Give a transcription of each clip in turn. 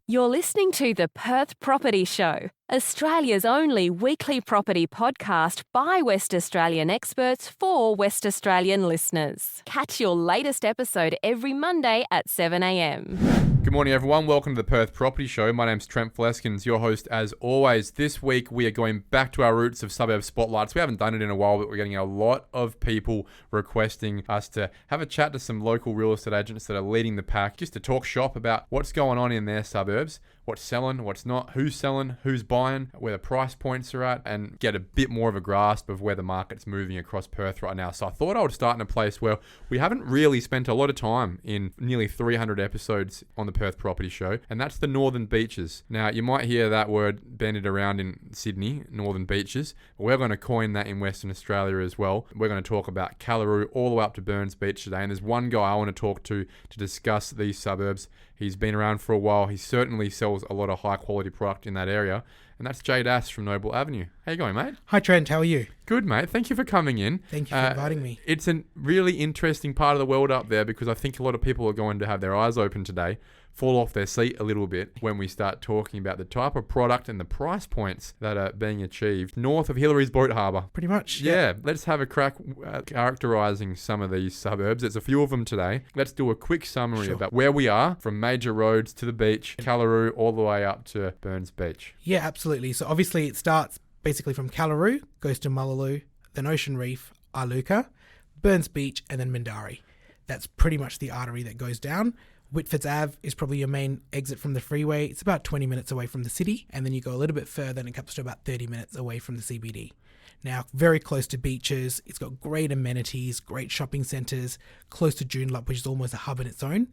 You're listening to the Perth Property Show, Australia's only weekly property podcast by West Australian experts for West Australian listeners. Catch your latest episode every Monday at 7 a.m. Good morning, everyone. Welcome to the Perth Property Show. My name's Trent Fleskins, your host as always. This week, we are going back to our roots of suburb spotlights. We haven't done it in a while, but we're getting a lot of people requesting us to have a chat to some local real estate agents that are leading the pack, just to talk shop about what's going on in their suburbs, what's selling, what's not, who's selling, who's buying, where the price points are at, and get a bit more of a grasp of where the market's moving across Perth right now. So I thought I would start in a place where we haven't really spent a lot of time in nearly 300 episodes on the Perth Property Show, and that's the Northern Beaches. Now, you might hear that word bandied around in Sydney, Northern Beaches. We're going to coin that in Western Australia as well. We're going to talk about Callaroo all the way up to Burns Beach today, and there's one guy I want to talk to discuss these suburbs. He's been around for a while. He certainly sells a lot of high quality product in that area. And that's Jade Ass from Noble Avenue. How you going, mate? Hi, Trent. How are you? Good, mate. Thank you for coming in. Thank you for inviting me. It's a really interesting part of the world up there because I think a lot of people are going to have their eyes open today, fall off their seat a little bit when we start talking about the type of product and the price points that are being achieved north of Hillary's Boat Harbour. Pretty much. Yeah. Let's have a crack at characterising some of these suburbs. There's a few of them today. Let's do a quick summary about where we are from major roads to the beach, Callaroo, all the way up to Burns Beach. Yeah, absolutely. So obviously it starts basically from Callaroo, goes to Mullaloo, then Ocean Reef, Iluka, Burns Beach, and then Mindarie. That's pretty much the artery that goes down. Whitfords Ave is probably your main exit from the freeway. It's about 20 minutes away from the city, and then you go a little bit further and it comes to about 30 minutes away from the CBD. Now, very close to beaches. It's got great amenities, great shopping centres, close to Joondalup, which is almost a hub in its own.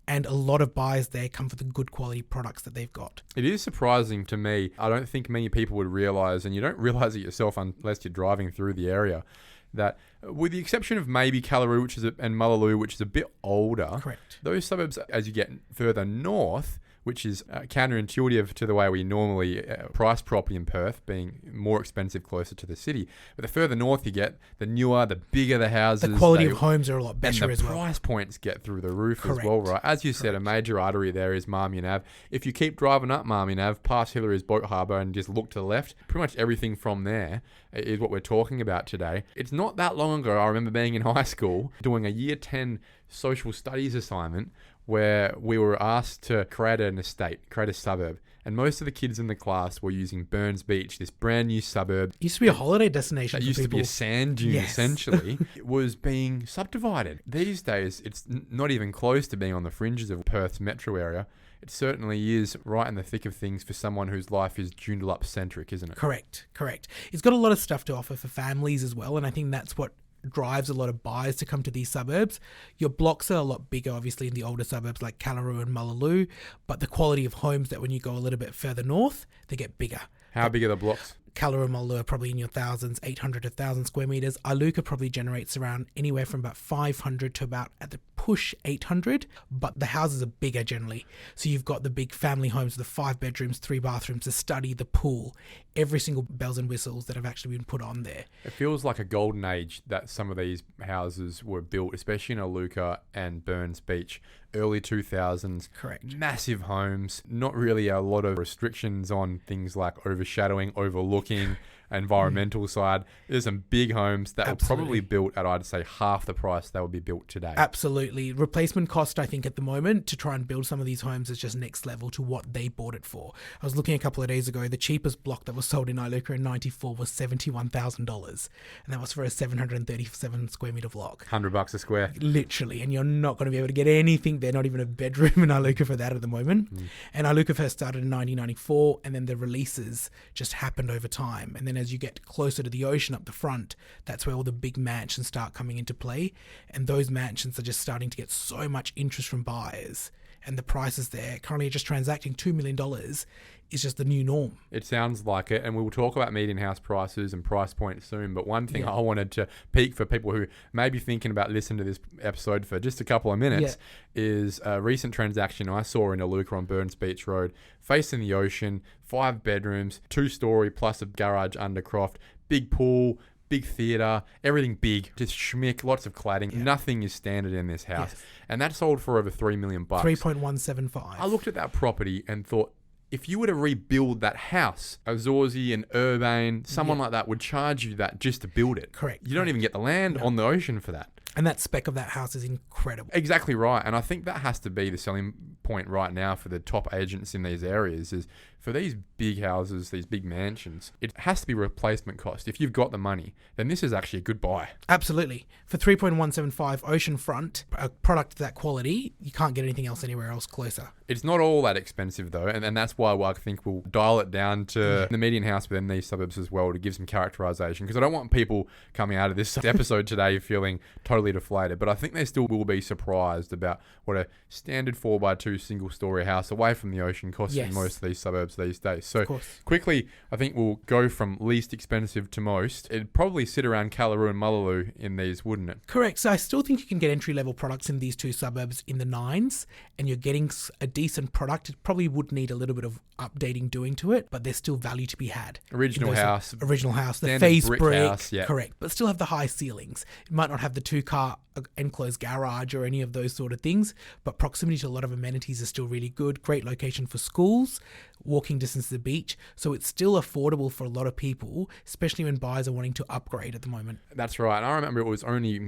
And a lot of buyers there come for the good quality products that they've got. It is surprising to me. I don't think many people would realise, and you don't realise it yourself unless you're driving through the area, that with the exception of maybe Callaroo and Mullaloo, which is a bit older, correct, those suburbs, as you get further north, which is counterintuitive to the way we normally price property in Perth, being more expensive closer to the city. But the further north you get, the newer, the bigger the houses. The quality of homes are a lot better as well. And the price points get through the roof as well, right? As you said, a major artery there is Marmion Ave. If you keep driving up Marmion Ave, past Hillary's Boat Harbour and just look to the left, pretty much everything from there is what we're talking about today. It's not that long ago, I remember being in high school, doing a Year 10 social studies assignment, where we were asked to create an estate, create a suburb. And most of the kids in the class were using Burns Beach, this brand new suburb. It used to be a holiday destination for people. It used to be a sand dune, essentially. It was being subdivided. These days, it's not even close to being on the fringes of Perth's metro area. It certainly is right in the thick of things for someone whose life is Joondalup-centric, isn't it? Correct. It's got a lot of stuff to offer for families as well, and I think that's what drives a lot of buyers to come to these suburbs. Your blocks are a lot bigger, obviously, in the older suburbs like Callaroo and Mullaloo, but the quality of homes that when you go a little bit further north, they get bigger. How big are the blocks? Callaroo and Mullaloo are probably in your thousands, 800 to 1,000 square meters. Iluka probably generates around anywhere from about 500 to about, at the push, 800, but the houses are bigger generally. So you've got the big family homes with the 5 bedrooms, 3 bathrooms, the study, the pool, every single bells and whistles that have actually been put on there. It feels like a golden age that some of these houses were built, especially in Iluka and Burns Beach, early 2000s. Correct. Massive homes, not really a lot of restrictions on things like overshadowing, overlooking, environmental side. There's some big homes that were probably built at, I'd say, half the price they would be built today. Absolutely. Replacement cost, I think, at the moment to try and build some of these homes is just next level to what they bought it for. I was looking a couple of days ago, the cheapest block that was sold in Iluka in 94 was $71,000. And that was for a 737 square meter block. $100 a square. Literally. And you're not going to be able to get anything there, not even a bedroom in Iluka for that at the moment. And Iluka first started in 1994, and then the releases just happened over time. And then as you get closer to the ocean up the front, that's where all the big mansions start coming into play. And those mansions are just starting to get so much interest from buyers. And the prices there, currently just transacting $2 million, is just the new norm. It sounds like it, and we will talk about median house prices and price points soon, but one thing I wanted to peek for people who may be thinking about listening to this episode for just a couple of minutes is a recent transaction I saw in Iluka on Burns Beach Road, facing the ocean, 5 bedrooms, 2-story plus a garage undercroft, big pool, big theatre, everything big, just schmick, lots of cladding. Yeah. Nothing is standard in this house. Yes. And that sold for over $3 million. 3.175. I looked at that property and thought, if you were to rebuild that house, Azorzi and Urbane, someone like that would charge you that just to build it. Correct. You don't even get the land on the ocean for that. And that spec of that house is incredible. Exactly right. And I think that has to be the selling point right now for the top agents in these areas is for these big houses, these big mansions, it has to be replacement cost. If you've got the money, then this is actually a good buy. Absolutely. For 3.175 oceanfront, a product of that quality, you can't get anything else anywhere else closer. It's not all that expensive though, and that's why I think we'll dial it down to the median house within these suburbs as well to give some characterization, because I don't want people coming out of this episode today feeling totally deflated, but I think they still will be surprised about what a standard 4x2 single story house away from the ocean costs in most of these suburbs these days. So quickly, I think we'll go from least expensive to most. It'd probably sit around Callaroo and Mullaloo in these, wouldn't it? Correct. So I still think you can get entry-level products in these two suburbs in the 9s, and you're getting a decent product. It probably would need a little bit of updating doing to it, but there's still value to be had. Original house, the phase brick, house, correct, but still have the high ceilings. It might not have the 2-car enclosed garage or any of those sort of things, but proximity to a lot of amenities is still really good. Great location for schools, walking distance to the beach, so it's still affordable for a lot of people, especially when buyers are wanting to upgrade at the moment. That's right. And I remember it was only,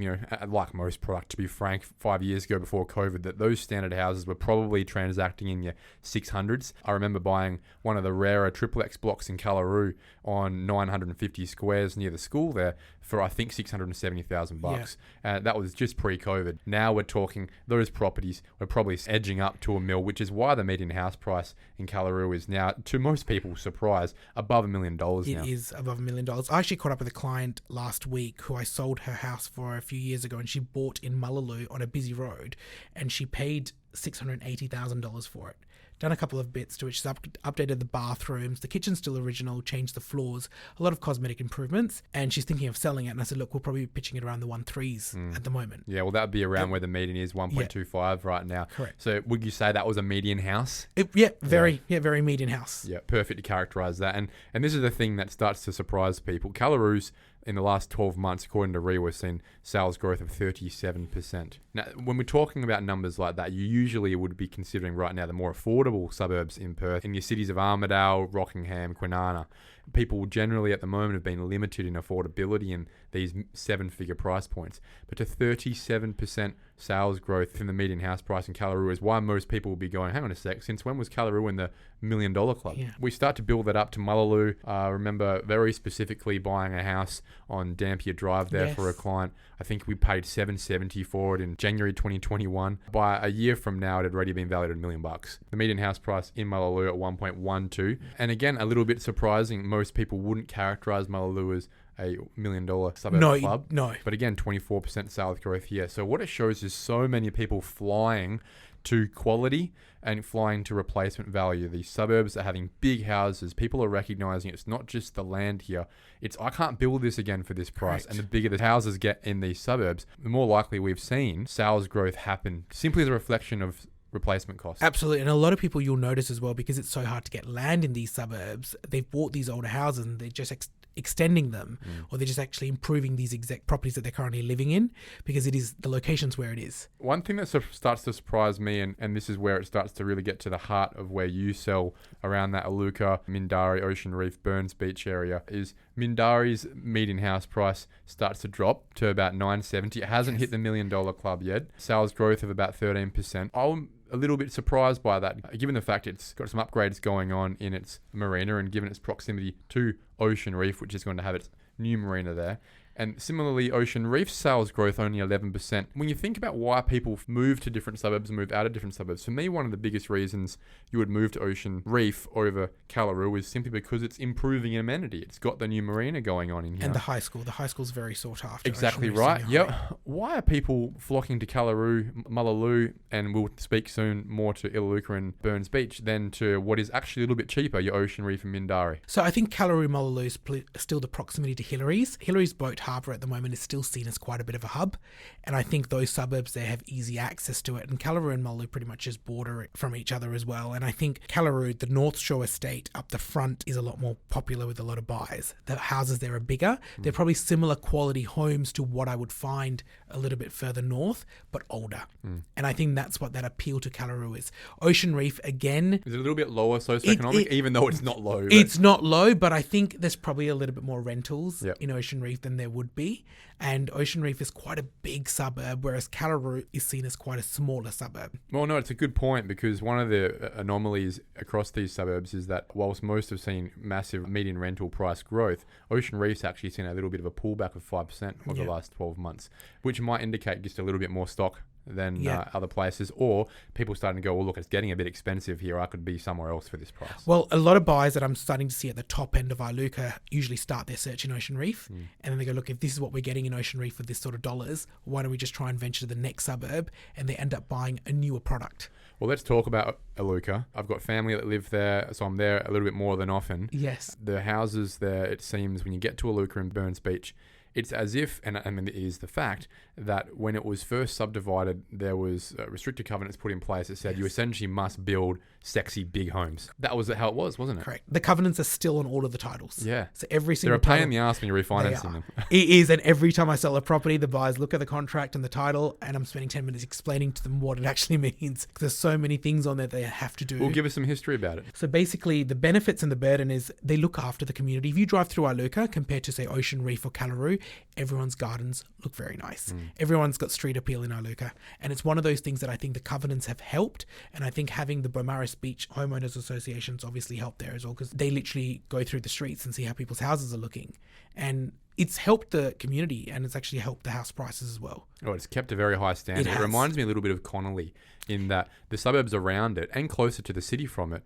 like most product, to be frank, 5 years ago before COVID, that those standard houses were probably transacting in your 600s. I remember buying one of the rarer XXX blocks in Callaroo on 950 squares near the school there for I think $670,000. That was just pre-COVID. Now we're talking those properties were probably edging up to $1 million, which is why the median house price in Callaroo is now, to most people's surprise, above $1 million now. It is above $1 million. I actually caught up with a client last week who I sold her house for a few years ago, and she bought in Mullaloo on a busy road, and she paid $680,000 for it. Done a couple of bits to it. She's updated the bathrooms. The kitchen's still original, changed the floors, a lot of cosmetic improvements, and she's thinking of selling it. And I said, look, we'll probably be pitching it around the 1.3s at the moment. Yeah, well, that would be around where the median is, 1.25 right now. Correct. So would you say that was a median house? Very median house. Yeah, perfect to characterize that. And this is the thing that starts to surprise people. Callaroo's, in the last 12 months, according to RE, we've seen sales growth of 37%. Now, when we're talking about numbers like that, you usually would be considering right now the more affordable suburbs in Perth, in your cities of Armidale, Rockingham, Kwinana. People generally at the moment have been limited in affordability in these 7-figure price points. But to 37% sales growth in the median house price in Callaroo is why most people will be going, hang on a sec, since when was Callaroo in the $1 million club? Yeah. We start to build that up to Mullaloo. Remember very specifically buying a house on Dampier Drive there for a client. I think we paid $770 for it in January 2021. By a year from now, it had already been valued at $1 million. The median house price in Mullaloo at 1.12. And again, a little bit surprising, most people wouldn't characterize Mullaloo as a $1 million suburb club. No. But again, 24% sales growth here. So what it shows is so many people flying to quality and flying to replacement value. These suburbs are having big houses. People are recognizing it's not just the land here. It's, I can't build this again for this price. Correct. And the bigger the houses get in these suburbs, the more likely we've seen sales growth happen simply as a reflection of replacement costs. Absolutely. And a lot of people you'll notice as well, because it's so hard to get land in these suburbs, they've bought these older houses and they're just extending them, or they're just actually improving these exact properties that they're currently living in, because it is the locations where it is. One thing that starts to surprise me, and this is where it starts to really get to the heart of where you sell around that Iluka, Mindarie, Ocean Reef, Burns Beach area, is Mindarie's median house price starts to drop to about $970. It hasn't hit the $1 million club yet. Sales growth of about 13%. I'm a little bit surprised by that, given the fact it's got some upgrades going on in its marina and given its proximity to Ocean Reef, which is going to have its new marina there. And similarly, Ocean Reef's sales growth only 11%. When you think about why people move to different suburbs and move out of different suburbs, for me, one of the biggest reasons you would move to Ocean Reef over Callaroo is simply because it's improving amenity. It's got the new marina going on in here. And the high school. The high school's very sought after. Exactly right. Yep. Why are people flocking to Callaroo, Mullaloo, and we'll speak soon more to Iluka and Burns Beach than to what is actually a little bit cheaper, your Ocean Reef and Mindarie? So I think Callaroo, Mullaloo is still the proximity to Hillary's. Hillary's boat Harbour at the moment is still seen as quite a bit of a hub. And I think those suburbs there have easy access to it. And Callaroo and Mullaloo pretty much just border it from each other as well. And I think Callaroo, the North Shore estate up the front, is a lot more popular with a lot of buyers. The houses there are bigger. They're probably similar quality homes to what I would find a little bit further north, but older. And I think that's what that appeal to Callaroo is. Ocean Reef, again... Is it a little bit lower socioeconomic, even though it's not low? It's not low, but I think there's probably a little bit more rentals Yep. in Ocean Reef than there would be. And Ocean Reef is quite a big suburb, whereas Callaroo is seen as quite a smaller suburb. Well, no, it's a good point, because one of the anomalies across these suburbs is that whilst most have seen massive median rental price growth, Ocean Reef's actually seen a little bit of a pullback of 5% over the last 12 months, which might indicate just a little bit more stock than other places, or people starting to go, well, look, it's getting a bit expensive here. I could be somewhere else for this price. Well, a lot of buyers that I'm starting to see at the top end of Iluka usually start their search in Ocean Reef, and then they go, look, if this is what we're getting in Ocean Reef for this sort of dollars, why don't we just try and venture to the next suburb? And they end up buying a newer product. Well, let's talk about Iluka. I've got family that live there, so I'm there a little bit more than often. Yes. The houses there, it seems, when you get to Iluka and Burns Beach, it's as if, and I mean, it is the fact, that when it was first subdivided, there was restricted covenants put in place that said you essentially must build sexy big homes. That was how it was, wasn't it? Correct. The covenants are still on all of the titles. Yeah. So every They're single a pain title, in the ass when you're refinancing them. It is, and every time I sell a property, the buyers look at the contract and the title, and I'm spending 10 minutes explaining to them what it actually means. There's so many things on there they have to do. Well, give us some history about it. So basically, the benefits and the burden is they look after the community. If you drive through Iluka compared to, say, Ocean Reef or Callaroo, everyone's gardens look very nice. Everyone's got street appeal in Iluka. And it's one of those things that I think the covenants have helped. And I think having the Beaumaris Beach Homeowners Associations obviously helped there as well, because they literally go through the streets and see how people's houses are looking. And it's helped the community, and it's actually helped the house prices as well. Oh, it's kept a very high standard. It reminds me a little bit of Connolly in that the suburbs around it and closer to the city from it,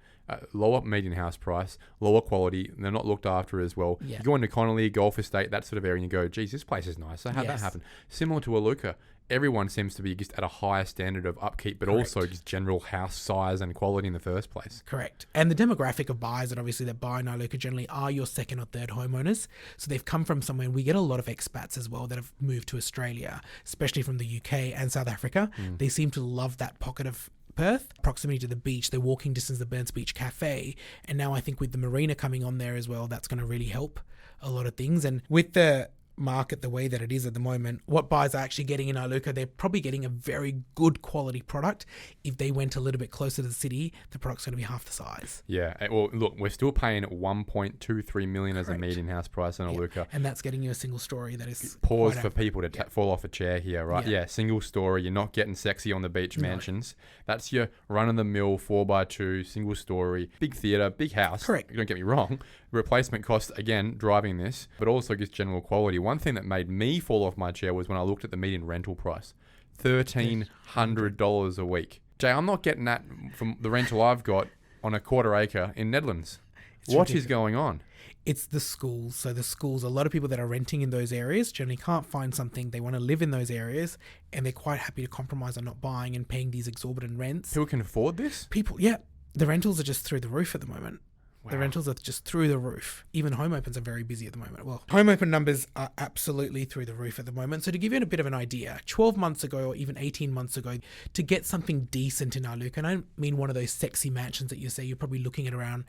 lower median house price, lower quality, they're not looked after as well. Yeah. You go into Connolly, Gulf Estate, that sort of area, and you go, geez, this place is nice. So how'd that happen? Similar to Iluka, everyone seems to be just at a higher standard of upkeep, but also just general house size and quality in the first place. Correct. And the demographic of buyers that obviously that buy in Iluka generally are your second or third homeowners. So they've come from somewhere, and we get a lot of expats as well that have moved to Australia, especially from the UK and South Africa. They seem to love that pocket of Perth, proximity to the beach, the walking distance, the Burns Beach Cafe. And now I think with the marina coming on there as well, that's going to really help a lot of things. And with the market the way that it is at the moment, what buyers are actually getting in Iluka, they're probably getting a very good quality product. If they went a little bit closer to the city, the product's going to be half the size. Yeah. Well, look, we're still paying $1.23 million as a median house price in Iluka. And that's getting you a single story that is... Pause for people to fall off a chair here, right? Yeah, single story. You're not getting sexy on the beach mansions. That's your run-of-the-mill 4x2, single story, big theatre, big house. Correct. Don't get me wrong. Replacement cost, again, driving this, but also just general quality. One thing that made me fall off my chair was when I looked at the median rental price. $1,300 a week. Jay, I'm not getting that from the rental I've got on a quarter acre in Netherlands. What is going on? It's the schools. So the schools, a lot of people that are renting in those areas generally can't find something. They want to live in those areas, and they're quite happy to compromise on not buying and paying these exorbitant rents. Who can afford this? People, the rentals are just through the roof at the moment. Wow. The rentals are just through the roof. Even home opens are very busy at the moment. Well, home open numbers are absolutely through the roof at the moment. So to give you a bit of an idea, 12 months ago or even 18 months ago, to get something decent in Iluka, and I don't mean one of those sexy mansions that you say, you're probably looking at around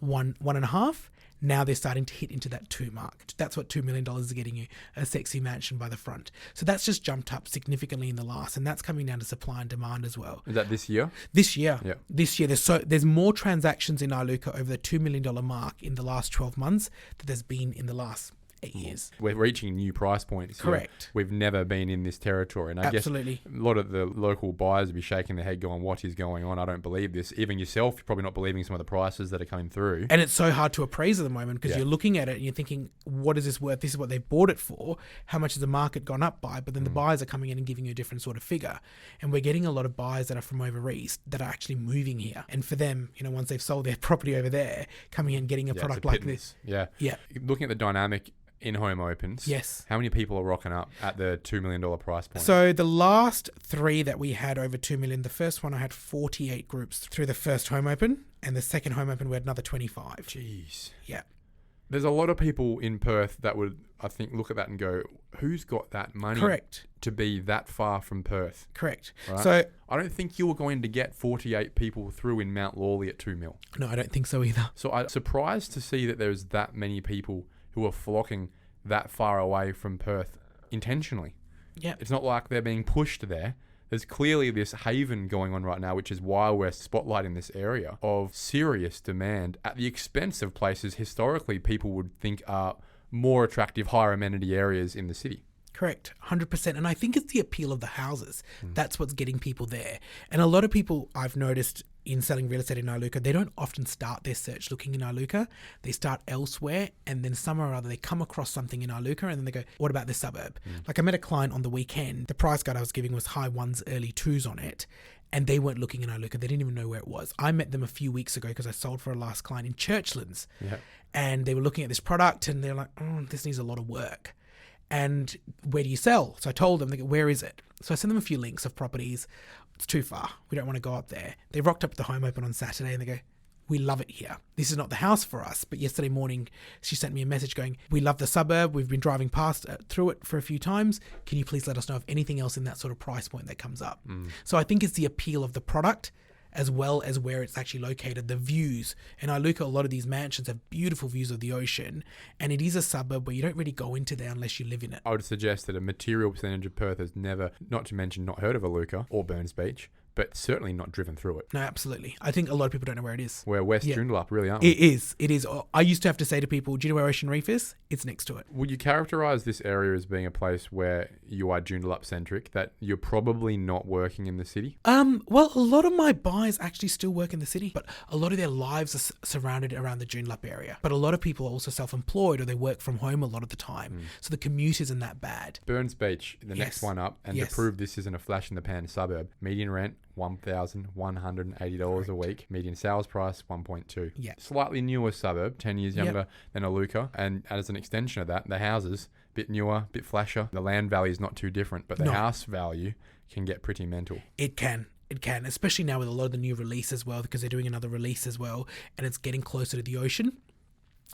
one and a half. Now they're starting to hit into that 2 mark. That's what $2 million is getting you, a sexy mansion by the front. So that's just jumped up significantly in the last, and that's coming down to supply and demand as well. Is that this year? This year. Yeah. This year. There's more transactions in Iluka over the $2 million mark in the last 12 months than there's been in the last 8 years. We're reaching new price points. Correct. We've never been in this territory. And I guess a lot of the local buyers will be shaking their head going, what is going on? I don't believe this. Even yourself, you're probably not believing some of the prices that are coming through. And it's so hard to appraise at the moment because you're looking at it and you're thinking, what is this worth? This is what they've bought it for. How much has the market gone up by? But then the buyers are coming in and giving you a different sort of figure. And we're getting a lot of buyers that are from over east that are actually moving here. And for them, once they've sold their property over there, coming in and getting a product like this. Yeah. Looking at the dynamic in home opens. Yes. How many people are rocking up at the $2 million price point? So the last 3 that we had over 2 million, the first one I had 48 groups through the first home open, and the second home open we had another 25. Jeez. Yeah. There's a lot of people in Perth that would, I think, look at that and go, who's got that money Correct. to be that far from Perth? Correct. Right? So I don't think you were going to get 48 people through in Mount Lawley at 2 mil. no, I don't think so either. So I'm surprised to see that there's that many people who are flocking that far away from Perth intentionally. Yeah. It's not like they're being pushed there. There's clearly this haven going on right now, which is why we're spotlighting this area of serious demand at the expense of places historically people would think are more attractive, higher amenity areas in the city. Correct, 100%. And I think it's the appeal of the houses. That's what's getting people there. And a lot of people I've noticed in selling real estate in Iluka, they don't often start their search looking in Iluka. They start elsewhere, and then somehow or other they come across something in Iluka, and then they go, what about this suburb? Like I met a client on the weekend. The price guide I was giving was high ones, early twos on it. And they weren't looking in Iluka. They didn't even know where it was. I met them a few weeks ago because I sold for a last client in Churchlands. Yeah. And they were looking at this product, and they're like, this needs a lot of work. And where do you sell? So I told them, they go, where is it? So I sent them a few links of properties. It's too far. We don't want to go up there. They rocked up at the home open on Saturday and they go, we love it here. This is not the house for us. But yesterday morning, she sent me a message going, we love the suburb. We've been driving past through it for a few times. Can you please let us know of anything else in that sort of price point that comes up? So I think it's the appeal of the product as well as where it's actually located, the views. And Iluka, a lot of these mansions have beautiful views of the ocean, and it is a suburb where you don't really go into there unless you live in it. I would suggest that a material percentage of Perth has never, not to mention not heard of Iluka or Burns Beach, but certainly not driven through it. No, absolutely. I think a lot of people don't know where it is. We're West Yeah. Joondalup, really, aren't we? It is. It is. I used to have to say to people, do you know where Ocean Reef is? It's next to it. Would you characterise this area as being a place where you are Joondalup-centric, that you're probably not working in the city? Well, a lot of my buyers actually still work in the city, but a lot of their lives are surrounded around the Joondalup area. But a lot of people are also self-employed or they work from home a lot of the time. So the commute isn't that bad. Burns Beach, the next Yes. one up, and Yes. to prove this isn't a flash-in-the-pan suburb, median rent, $1,180 a week. Median sales price, 1.2. Yeah. Slightly newer suburb, 10 years Yep. younger than Iluka. And as an extension of that, the houses, bit newer, bit flasher. The land value is not too different, but the No. house value can get pretty mental. It can. It can, especially now with a lot of the new release as well, because they're doing another release as well, and it's getting closer to the ocean.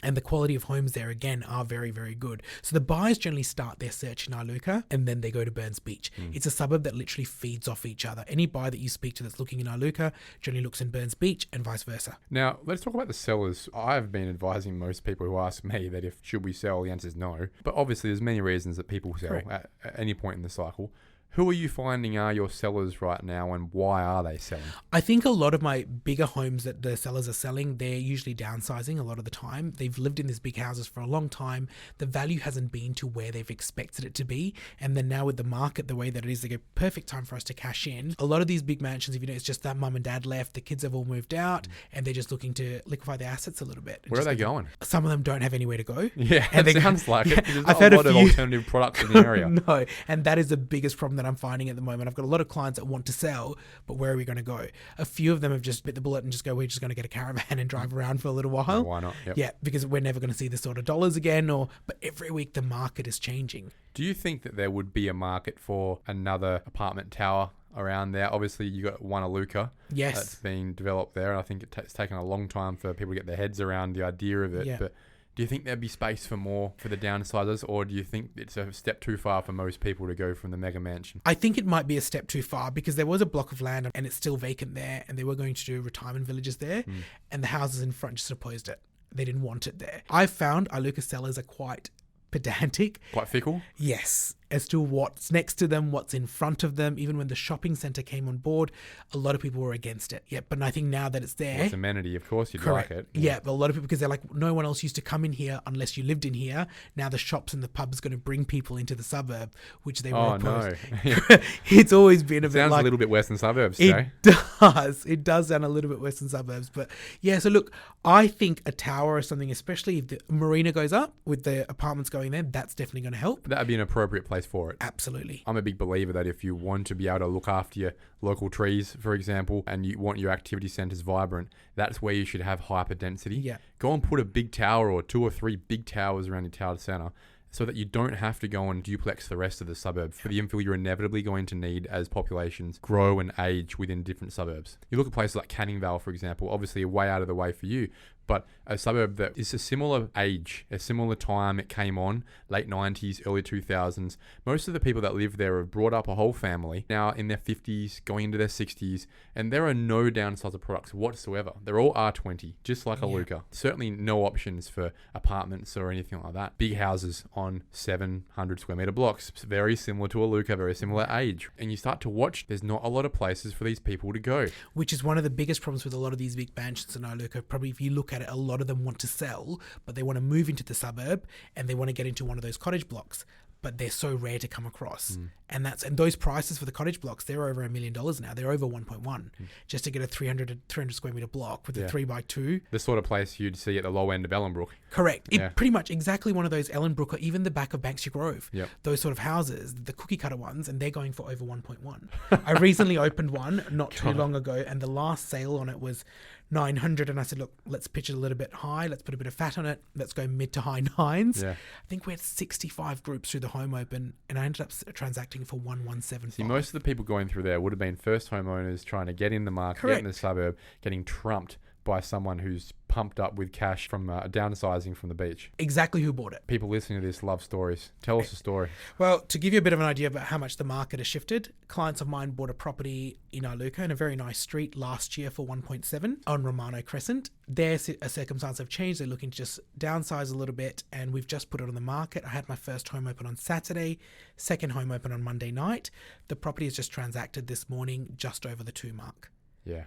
And the quality of homes there, again, are very, very good. So the buyers generally start their search in Iluka and then they go to Burns Beach. It's a suburb that literally feeds off each other. Any buyer that you speak to that's looking in Iluka generally looks in Burns Beach and vice versa. Now, let's talk about the sellers. I've been advising most people who ask me that if should we sell, the answer is no. But obviously, there's many reasons that people sell Correct. at any point in the cycle. Who are you finding are your sellers right now, and why are they selling? I think a lot of my bigger homes that the sellers are selling, they're usually downsizing a lot of the time. They've lived in these big houses for a long time. The value hasn't been to where they've expected it to be. And then now with the market the way that it is, they go, perfect time for us to cash in. A lot of these big mansions, if you know, it's just that mum and dad left, the kids have all moved out, and they're just looking to liquefy their assets a little bit. Where are they going? Some of them don't have anywhere to go. Yeah, And it they- sounds like Yeah, it. There's I've not had a a lot of few- alternative products in the area. No, and that is the biggest problem that I'm finding at the moment. I've got a lot of clients that want to sell, but where are we going to go? A few of them have just bit the bullet and just go, we're just going to get a caravan and drive around for a little while. Why not? Yep. Yeah, because we're never going to see this sort of dollars again. But every week the market is changing. Do you think that there would be a market for another apartment tower around there? Obviously, you got one Iluka that's Yes. being developed there, and I think it's taken a long time for people to get their heads around the idea of it. Yeah. But do you think there'd be space for more for the downsizers, or do you think it's a step too far for most people to go from the mega mansion? I think it might be a step too far because there was a block of land and it's still vacant there, and they were going to do retirement villages there, and the houses in front just opposed it. They didn't want it there. I've found Iluka sellers are quite pedantic. Quite fickle? Yes, as to what's next to them, what's in front of them. Even when the shopping centre came on board, a lot of people were against it. Yeah, but I think now that it's there... Well, it's amenity, of course, you'd Correct. like it. Yeah, but a lot of people, because they're like, no one else used to come in here unless you lived in here. Now the shops and the pubs going to bring people into the suburb, which they were Oh, opposed. no. It's always been a bit Sounds like... a little bit Western Suburbs, It Jay. does. It does sound a little bit Western Suburbs. But yeah, so look, I think a tower or something, especially if the marina goes up with the apartments going there, that's definitely going to help. That would be an appropriate place for it. Absolutely. I'm a big believer that if you want to be able to look after your local trees, for example, and you want your activity centres vibrant, that's where you should have hyper density. Yeah. Go and put a big tower or 2 or 3 big towers around your town centre so that you don't have to go and duplex the rest of the suburb for the infill you're inevitably going to need as populations grow and age within different suburbs. You look at places like Canning Vale, for example, obviously way out of the way for you, but a suburb that is a similar age, a similar time it came on, late 90s, early 2000s. Most of the people that live there have brought up a whole family, now in their 50s, going into their 60s, and there are no downsizer products whatsoever. They're all R20, just like Iluka. Certainly no options for apartments or anything like that. Big houses on 700 square meter blocks, very similar to Iluka, very similar age. And you start to watch, there's not a lot of places for these people to go. Which is one of the biggest problems with a lot of these big mansions in Iluka. Probably if you look at it, a lot of them want to sell, but they want to move into the suburb and they want to get into one of those cottage blocks, but they're so rare to come across. And those prices for the cottage blocks, they're over $1 million now. They're over 1.1 just to get a 300 square meter block with a 3x2. The sort of place you'd see at the low end of Ellenbrook. Correct. Pretty much exactly one of those Ellenbrook or even the back of Banksia Grove. Those sort of houses, the cookie cutter ones, and they're going for over 1.1. I recently opened one not too long ago, and the last sale on it was 900, and I said, look, let's pitch it a little bit high, let's put a bit of fat on it, let's go mid to high nines. I think we had 65 groups through the home open, and I ended up transacting for 1175. See, most of the people going through there would have been first homeowners trying to get in the market, get in the suburb, getting trumped by someone who's pumped up with cash from downsizing from the beach. Exactly who bought it. People listening to this love stories. Tell us a story. Well, to give you a bit of an idea about how much the market has shifted, clients of mine bought a property in Iluka in a very nice street last year for 1.7 on Romano Crescent. Their circumstances have changed. They're looking to just downsize a little bit, and we've just put it on the market. I had my first home open on Saturday, second home open on Monday night. The property has just transacted this morning just over the 2 mark.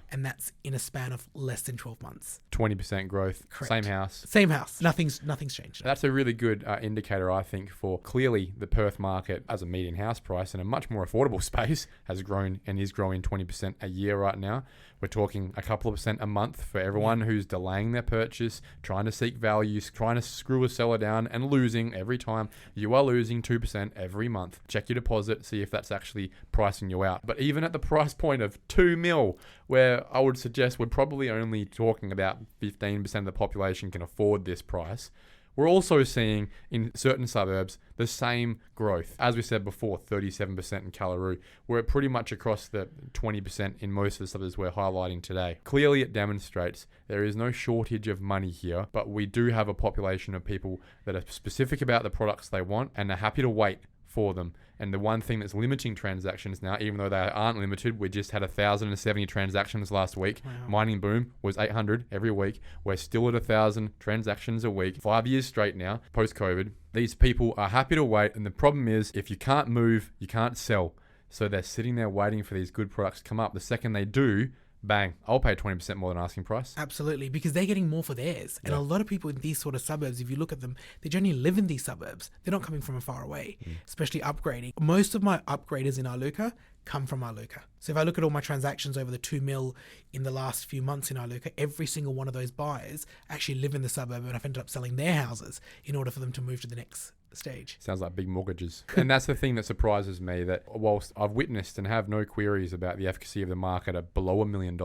And that's in a span of less than 12 months. 20% growth. Correct. Same house. Same house. Nothing's changed. That's a really good indicator, I think, for clearly the Perth market as a median house price in a much more affordable space has grown and is growing 20% a year right now. We're talking a couple of percent a month for everyone who's delaying their purchase, trying to seek value, trying to screw a seller down and losing every time. You are losing 2% every month. Check your deposit, see if that's actually pricing you out. But even at the price point of 2 mil, where I would suggest we're probably only talking about 15% of the population can afford this price, we're also seeing in certain suburbs the same growth. As we said before, 37% in Callaroo. We're pretty much across the 20% in most of the suburbs we're highlighting today. Clearly it demonstrates there is no shortage of money here, but we do have a population of people that are specific about the products they want and are happy to wait for them. And the one thing that's limiting transactions now, even though they aren't limited, we just had 1,070 transactions last week. Wow. Mining boom was 800 every week. We're still at 1,000 transactions a week, 5 years straight now, post-COVID. These people are happy to wait. And the problem is, if you can't move, you can't sell. So they're sitting there waiting for these good products to come up. The second they do, bang, I'll pay 20% more than asking price. Absolutely, because they're getting more for theirs. And a lot of people in these sort of suburbs, if you look at them, they generally live in these suburbs. They're not coming from far away, especially upgrading. Most of my upgraders in Iluka come from Iluka. So if I look at all my transactions over the 2 mil in the last few months in Iluka, every single one of those buyers actually live in the suburb, and I've ended up selling their houses in order for them to move to the next stage. Sounds like big mortgages. And that's the thing that surprises me, that whilst I've witnessed and have no queries about the efficacy of the market at below $1 million,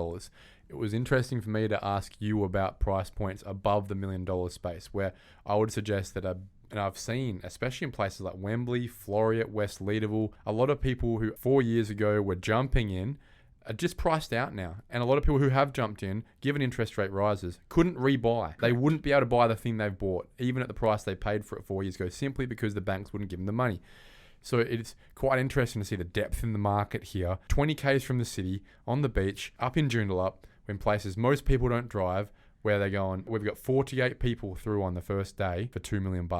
it was interesting for me to ask you about price points above the $1 million space, where I would suggest that and I've seen, especially in places like Wembley, Floreat, West Leederville, a lot of people who 4 years ago were jumping in are just priced out now. And a lot of people who have jumped in, given interest rate rises, couldn't rebuy. They wouldn't be able to buy the thing they've bought, even at the price they paid for it 4 years ago, simply because the banks wouldn't give them the money. So it's quite interesting to see the depth in the market here. 20 Ks from the city, on the beach, up in Joondalup, in places most people don't drive, where they're going, we've got 48 people through on the first day for $2 million.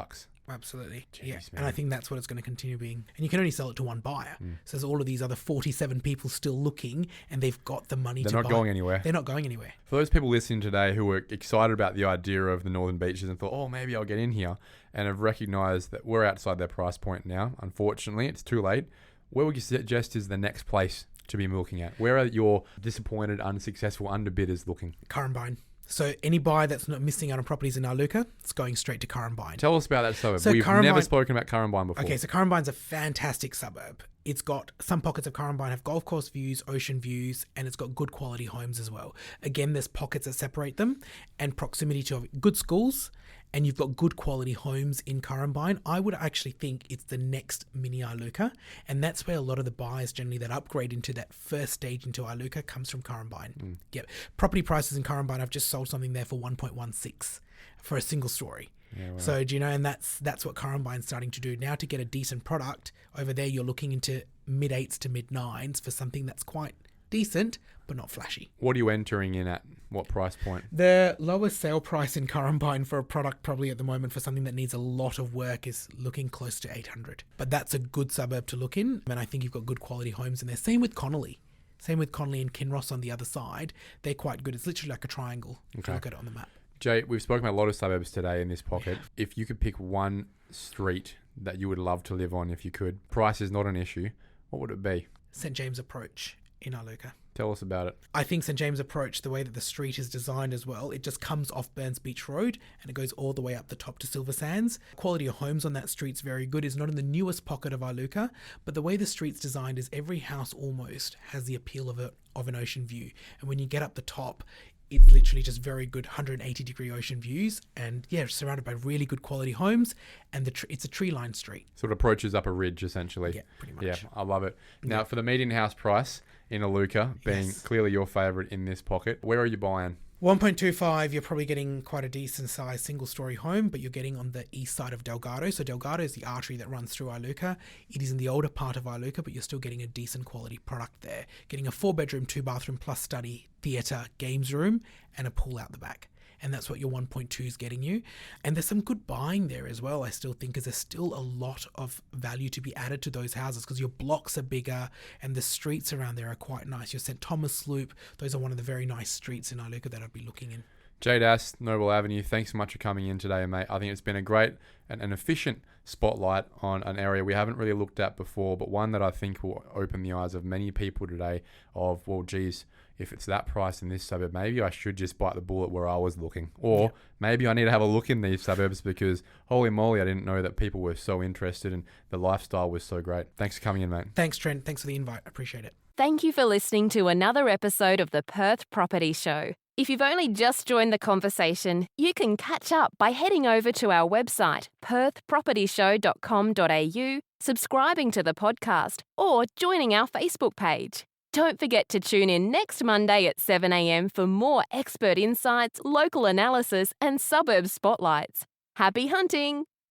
Absolutely. Jeez, yeah. man. And I think that's what it's going to continue being. And you can only sell it to one buyer. So there's all of these other 47 people still looking, and they've got the money to buy. They're not going anywhere. They're not going anywhere. For those people listening today who were excited about the idea of the Northern Beaches and thought, oh, maybe I'll get in here, and have recognised that we're outside their price point now, unfortunately, it's too late, where would you suggest is the next place to be looking at? Where are your disappointed, unsuccessful underbidders looking? Currumbine. So any buyer that's not missing out on properties in Iluka, it's going straight to Currumbine. Tell us about that suburb. So We've never spoken about Currumbine before. Okay, so Currumbine's a fantastic suburb. It's got some pockets of Currumbine have golf course views, ocean views, and it's got good quality homes as well. Again, there's pockets that separate them, and proximity to good schools and you've got good quality homes in Currumbine, I would actually think it's the next mini Iluka, and that's where a lot of the buyers generally that upgrade into that first stage into Iluka comes from Currumbine. Yep. Property prices in Currumbine, I've just sold something there for 1.16 for a single story. Yeah, wow. So do you know, and that's what Currumbine's starting to do now. To get a decent product over there, you're looking into mid-8s to mid-9s for something that's quite decent but not flashy. What are you entering in at? What price point? The lowest sale price in Currumbine for a product probably at the moment for something that needs a lot of work is looking close to 800. But that's a good suburb to look in, and I think you've got good quality homes in there. Same with Connolly and Kinross on the other side. They're quite good. It's literally like a triangle if you look at it on the map. Jay, we've spoken about a lot of suburbs today in this pocket. If you could pick one street that you would love to live on if you could, price is not an issue, what would it be? St. James Approach in Iluka. Tell us about it. I think St. James Approach, the way that the street is designed as well, it just comes off Burns Beach Road and it goes all the way up the top to Silver Sands. Quality of homes on that street's very good. It's not in the newest pocket of Iluka, but the way the street's designed is every house almost has the appeal of an ocean view. And when you get up the top, it's literally just very good 180-degree ocean views, and surrounded by really good quality homes, and it's a tree-lined street. Sort of approaches up a ridge, essentially. Yeah, pretty much. Yeah, I love it. Now, for the median house price in Iluka, being clearly your favourite in this pocket, where are you buying? 1.25, you're probably getting quite a decent sized single story home, but you're getting on the east side of Delgado. So Delgado is the artery that runs through Iluka. It is in the older part of Iluka, but you're still getting a decent quality product there. Getting a 4-bedroom, 2-bathroom plus study, theatre, games room, and a pool out the back. And that's what your 1.2 is getting you. And there's some good buying there as well, I still think, because there's still a lot of value to be added to those houses because your blocks are bigger and the streets around there are quite nice. Your St. Thomas Loop, those are one of the very nice streets in Iluka that I'd be looking in. Jay Das, Noble Avenue, thanks so much for coming in today, mate. I think it's been a great and an efficient spotlight on an area we haven't really looked at before, but one that I think will open the eyes of many people today of, well, geez, if it's that price in this suburb, maybe I should just bite the bullet where I was looking. Or maybe I need to have a look in these suburbs because, holy moly, I didn't know that people were so interested and the lifestyle was so great. Thanks for coming in, mate. Thanks, Trent. Thanks for the invite. I appreciate it. Thank you for listening to another episode of the Perth Property Show. If you've only just joined the conversation, you can catch up by heading over to our website, perthpropertyshow.com.au, subscribing to the podcast, or joining our Facebook page. Don't forget to tune in next Monday at 7 a.m. for more expert insights, local analysis, and suburb spotlights. Happy hunting!